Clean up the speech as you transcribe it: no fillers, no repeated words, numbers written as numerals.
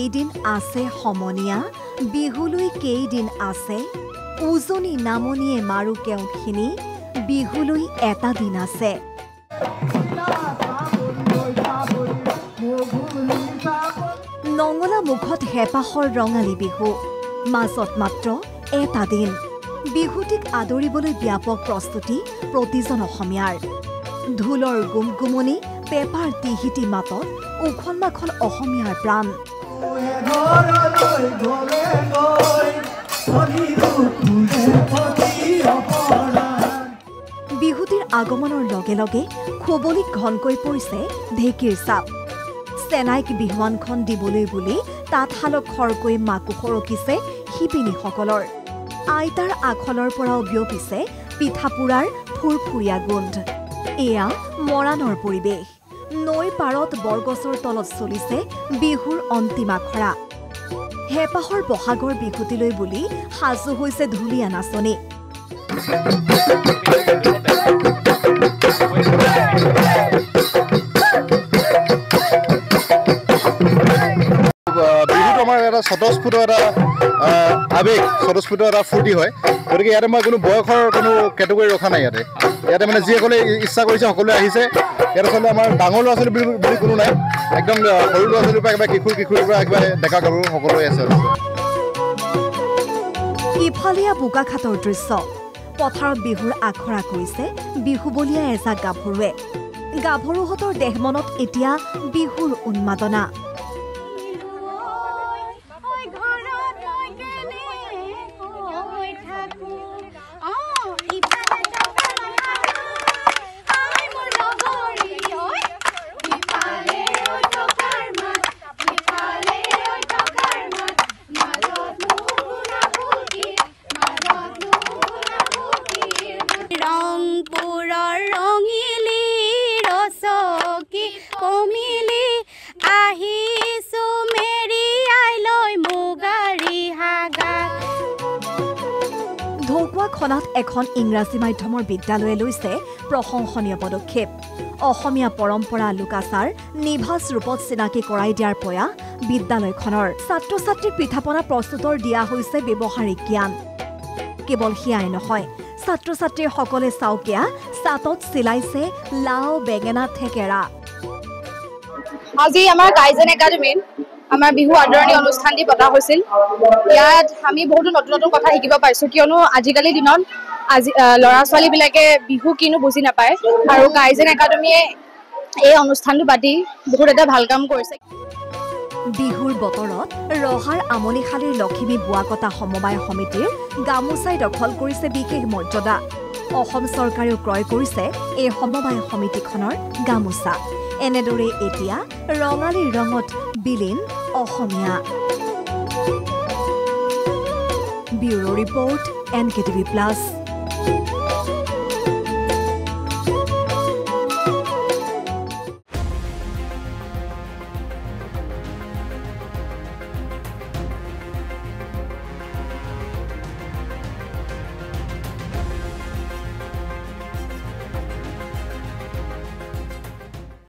কেইদিন আছে সমনীয়া বিহুলৈ কেইদিন আছে উজনি নামনিয়ে মাৰু কেওঁখিনি বিহুলৈ এটা দিন আছে নঙলা মুখত হেপাহৰ ৰঙালী বিহু মাজত মাত্ৰ এটা দিন বিহুটিক আদৰিবলৈ ব্যাপক প্ৰস্তুতি প্ৰতিজন অসমীয়াৰ ঢোলৰ গুমগুমনি পেপাৰ তিহিতি মাতত উখল মাখল অসমীয়াৰ প্ৰাণ বিহুটিৰ আগমনৰ লগে লগে খুবলিক ঘনকৈ পৰিছে ঢেঁকীৰ চাপ চেনাইক বিহুৱানখন দিবলৈ বুলি তাঁতশালক খৰকৈ মাকো সৰকিছে শিপিনীসকলৰ আইতাৰ আখলৰ পৰাও বিয়পিছে পিঠাপুৰাৰ ফুৰফুৰীয়া গোন্ধ এয়া মৰাণৰ পৰিৱেশ নৈ পাৰত বৰগছৰ তলত চলিছে বিহুৰ অন্তিম আখৰা হেপাহৰ বহাগৰ বিহুটিলৈ বুলি সাজু হৈছে ঢুলীয়া নাচনি বিহুটো আমাৰ এটা স্বতঃস্ফূৰ্ত এটা আৱেগ স্বতঃস্ফূৰ্ত এটা ফূৰ্তি হয় গতিকে ইয়াতে মই কোনো বয়সৰ কোনো কেটেগৰী ৰখা নাই ইয়াতে মানে যিসকলে ইচ্ছা কৰিছে সকলোৱে আহিছে ইয়াত আচলতে আমাৰ ডাঙৰ ল'ৰা ছোৱালী বুলি কোনো নাই একদম সৰু ল'ৰা ছোৱালীৰ পৰা একেবাৰে কিশোৰীৰ পৰা একেবাৰে ডেকা গাভৰু সকলোৱে আছে ইফালীয়া বোকাখাটৰ দৃশ্য পথাৰত বিহুৰ আখৰা কৰিছে বিহুবলীয়া এজাক গাভৰুৱে গাভৰুহঁতৰ দেহমনত এতিয়া বিহুৰ উন্মাদনা ঢকুৱাখনাত এখন ইংৰাজী মাধ্যমৰ বিদ্যালয়ে লৈছে প্ৰশংসনীয় পদক্ষেপ অসমীয়া পৰম্পৰা লোকাচাৰ নিভাজ ৰূপত চিনাকি কৰাই দিয়াৰ প্ৰয়াস বিদ্যালয়খনৰ ছাত্ৰ ছাত্ৰীক পিঠাপনা প্ৰস্তুতৰ দিয়া হৈছে ব্যৱহাৰিক জ্ঞান কেৱল সেয়াই নহয় ছাত্ৰ ছাত্ৰীসকলে চাউকীয়া চাটত চিলাইছে লাও বেঙেনা থেকেৰা আজি আমাৰ কাইজেন একাডেমীত আমাৰ বিহু আদৰণি অনুষ্ঠানটি পতা হৈছিল ইয়াত আমি বহুতো নতুন নতুন কথা শিকিব পাৰিছো কিয়নো আজিকালি দিনত ল'ৰা ছোৱালীবিলাকে বিহু কিনো বুজি নাপায় আৰু কাইজেন একাডেমীয়ে এই অনুষ্ঠানটো পাতি বহুত এটা ভাল কাম কৰিছে বিহুৰ বতৰত ৰহাৰ আমনিশালীৰ লখিমী বোৱাকটা সমবায় সমিতিৰ গামোচাই দখল কৰিছে বিশেষ মৰ্যাদা অসম চৰকাৰেও ক্ৰয় কৰিছে এই সমবায় সমিতিখনৰ গামোচা এনেদৰে এতিয়া ৰঙালীৰ ৰঙত বিলীন অসমীয়া ব্যুৰো ৰিপৰ্ট NKTV+